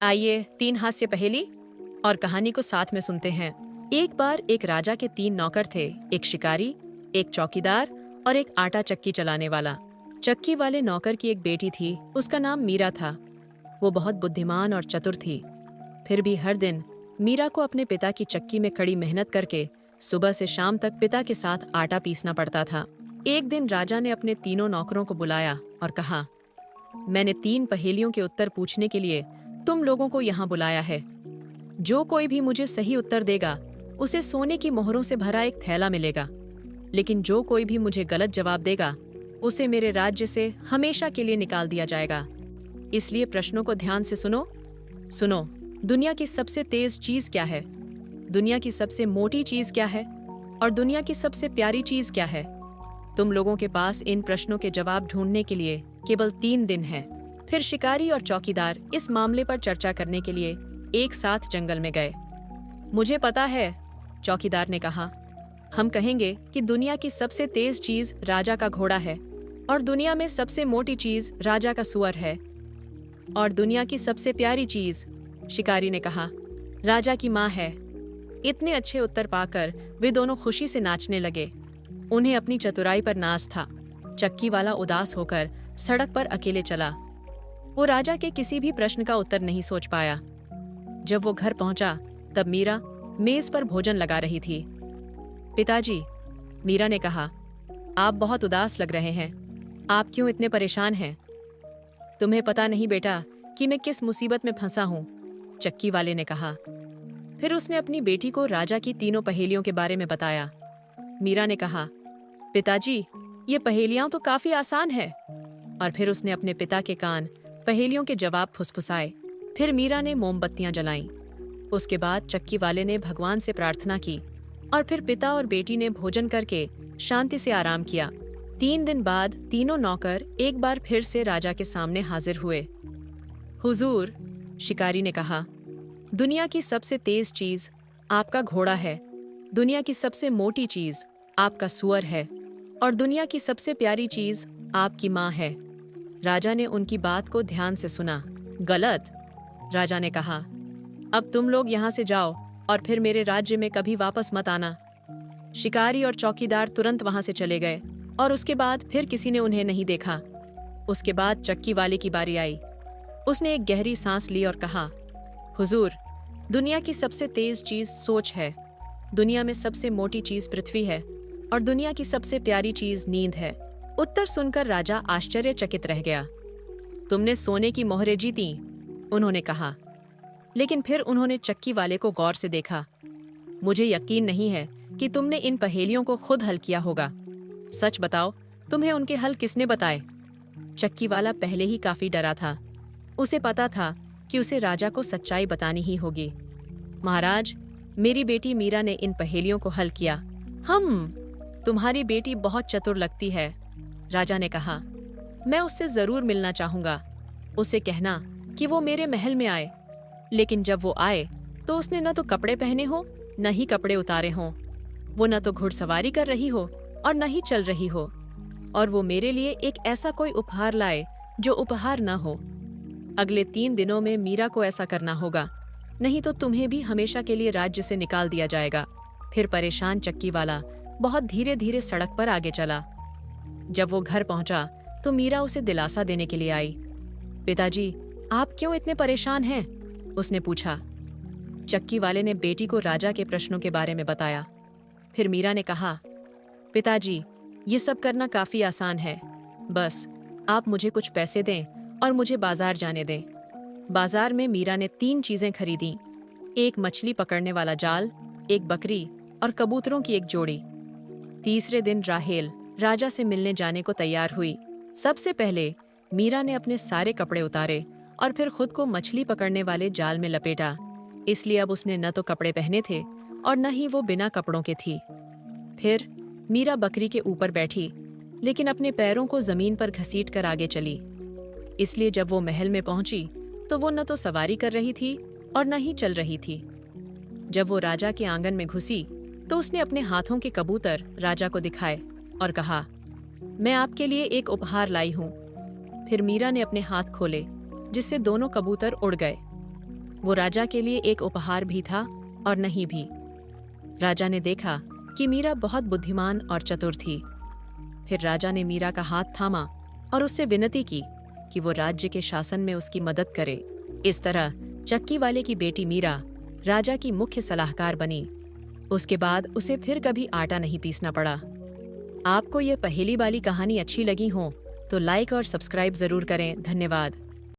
आइए 3 हास्य पहेली और कहानी को साथ में सुनते हैं। एक बार एक राजा के 3 नौकर थे, एक शिकारी, एक चौकीदार और एक आटा चक्की चलाने वाला। चक्की वाले नौकर की एक बेटी थी, उसका नाम मीरा था। वो बहुत बुद्धिमान और चतुर थी। फिर भी हर दिन मीरा को अपने पिता की चक्की में कड़ी मेहनत करके सुबह से शाम तक पिता के साथ आटा पीसना पड़ता था। एक दिन राजा ने अपने तीनों नौकरों को बुलाया और कहा, मैंने 3 पहेलियों के उत्तर पूछने के लिए तुम लोगों को यहाँ बुलाया है। जो कोई भी मुझे सही उत्तर देगा उसे सोने की मोहरों से भरा एक थैला मिलेगा, लेकिन जो कोई भी मुझे गलत जवाब देगा उसे मेरे राज्य से हमेशा के लिए निकाल दिया जाएगा। इसलिए प्रश्नों को ध्यान से सुनो। दुनिया की सबसे तेज चीज क्या है? दुनिया की सबसे मोटी चीज क्या है? और दुनिया की सबसे प्यारी चीज क्या है? तुम लोगों के पास इन प्रश्नों के जवाब ढूंढने के लिए केवल 3 दिन हैं। फिर शिकारी और चौकीदार इस मामले पर चर्चा करने के लिए एक साथ जंगल में गए। मुझे पता है, चौकीदार ने कहा, हम कहेंगे कि दुनिया की सबसे तेज चीज राजा का घोड़ा है और दुनिया में सबसे मोटी चीज राजा का सूअर है। और दुनिया की सबसे प्यारी चीज, शिकारी ने कहा, राजा की माँ है। इतने अच्छे उत्तर पाकर वे दोनों खुशी से नाचने लगे। उन्हें अपनी चतुराई पर नाज था। चक्की वाला उदास होकर सड़क पर अकेले चला। वो राजा के किसी भी प्रश्न का उत्तर नहीं सोच पाया। जब वो घर पहुंचा तब मीरा मेज पर भोजन लगा रही थी। पिताजी, मीरा ने कहा, आप बहुत उदास लग रहे हैं। आप क्यों इतने परेशान हैं? तुम्हें पता नहीं बेटा कि मैं किस मुसीबत में फंसा हूं, चक्की वाले ने कहा। फिर उसने अपनी बेटी को राजा की तीनों पहेलियों के बारे में बताया। मीरा ने कहा, पिताजी, ये पहेलियां तो काफी आसान है। और फिर उसने अपने पिता के कान पहेलियों के जवाब फुसफुसाए। फिर मीरा ने मोमबत्तियां जलाईं। उसके बाद चक्की वाले ने भगवान से प्रार्थना की और फिर पिता और बेटी ने भोजन करके शांति से आराम किया। 3 दिन बाद तीनों नौकर एक बार फिर से राजा के सामने हाजिर हुए। हुजूर, शिकारी ने कहा, दुनिया की सबसे तेज चीज आपका घोड़ा है, दुनिया की सबसे मोटी चीज आपका सूअर है और दुनिया की सबसे प्यारी चीज आपकी माँ है। राजा ने उनकी बात को ध्यान से सुना। गलत, राजा ने कहा, अब तुम लोग यहाँ से जाओ और फिर मेरे राज्य में कभी वापस मत आना। शिकारी और चौकीदार तुरंत वहां से चले गए और उसके बाद फिर किसी ने उन्हें नहीं देखा। उसके बाद चक्की वाले की बारी आई। उसने एक गहरी सांस ली और कहा, हुजूर, दुनिया की सबसे तेज चीज सोच है, दुनिया में सबसे मोटी चीज पृथ्वी है और दुनिया की सबसे प्यारी चीज नींद है। उत्तर सुनकर राजा आश्चर्यचकित रह गया। तुमने सोने की मोहरें जीती, उन्होंने कहा। लेकिन फिर उन्होंने चक्की वाले को गौर से देखा। मुझे यकीन नहीं है कि तुमने इन पहेलियों को खुद हल किया होगा। सच बताओ, तुम्हें उनके हल किसने बताए? चक्की वाला पहले ही काफी डरा था। उसे पता था कि उसे राजा को सच्चाई बतानी ही होगी। महाराज, मेरी बेटी मीरा ने इन पहेलियों को हल किया। तुम्हारी बेटी बहुत चतुर लगती है, राजा ने कहा। मैं उससे जरूर मिलना चाहूंगा। उसे कहना कि वो मेरे महल में आए। लेकिन जब वो आए तो उसने न तो कपड़े पहने हो न ही कपड़े उतारे हों। वो न तो घुड़सवारी कर रही हो और न ही चल रही हो। और वो मेरे लिए एक ऐसा कोई उपहार लाए जो उपहार न हो। अगले 3 दिनों में मीरा को ऐसा करना होगा, नहीं तो तुम्हें भी हमेशा के लिए राज्य से निकाल दिया जाएगा। फिर परेशान चक्की वाला बहुत धीरे धीरे सड़क पर आगे चला। जब वो घर पहुंचा तो मीरा उसे दिलासा देने के लिए आई। पिताजी, आप क्यों इतने परेशान हैं? उसने पूछा। चक्की वाले ने बेटी को राजा के प्रश्नों के बारे में बताया। फिर मीरा ने कहा, पिताजी, ये सब करना काफी आसान है। बस आप मुझे कुछ पैसे दें और मुझे बाजार जाने दें। बाजार में मीरा ने 3 चीजें खरीदी, एक मछली पकड़ने वाला जाल, एक बकरी और कबूतरों की एक जोड़ी। तीसरे दिन राहेल राजा से मिलने जाने को तैयार हुई। सबसे पहले मीरा ने अपने सारे कपड़े उतारे और फिर खुद को मछली पकड़ने वाले जाल में लपेटा। इसलिए अब उसने न तो कपड़े पहने थे और न ही वो बिना कपड़ों के थी। फिर मीरा बकरी के ऊपर बैठी, लेकिन अपने पैरों को जमीन पर घसीट कर आगे चली। इसलिए जब वो महल में पहुंची तो वो न तो सवारी कर रही थी और न ही चल रही थी। जब वो राजा के आंगन में घुसी तो उसने अपने हाथों के कबूतर राजा को दिखाए और कहा, मैं आपके लिए एक उपहार लाई हूँ। फिर मीरा ने अपने हाथ खोले, जिससे दोनों कबूतर उड़ गए। वो राजा के लिए एक उपहार भी था और नहीं भी। राजा ने देखा कि मीरा बहुत बुद्धिमान और चतुर थी। फिर राजा ने मीरा का हाथ थामा और उससे विनती की कि वो राज्य के शासन में उसकी मदद करे। इस तरह चक्की वाले की बेटी मीरा राजा की मुख्य सलाहकार बनी। उसके बाद उसे फिर कभी आटा नहीं पीसना पड़ा। आपको यह पहेली वाली कहानी अच्छी लगी हो तो लाइक और सब्सक्राइब जरूर करें। धन्यवाद।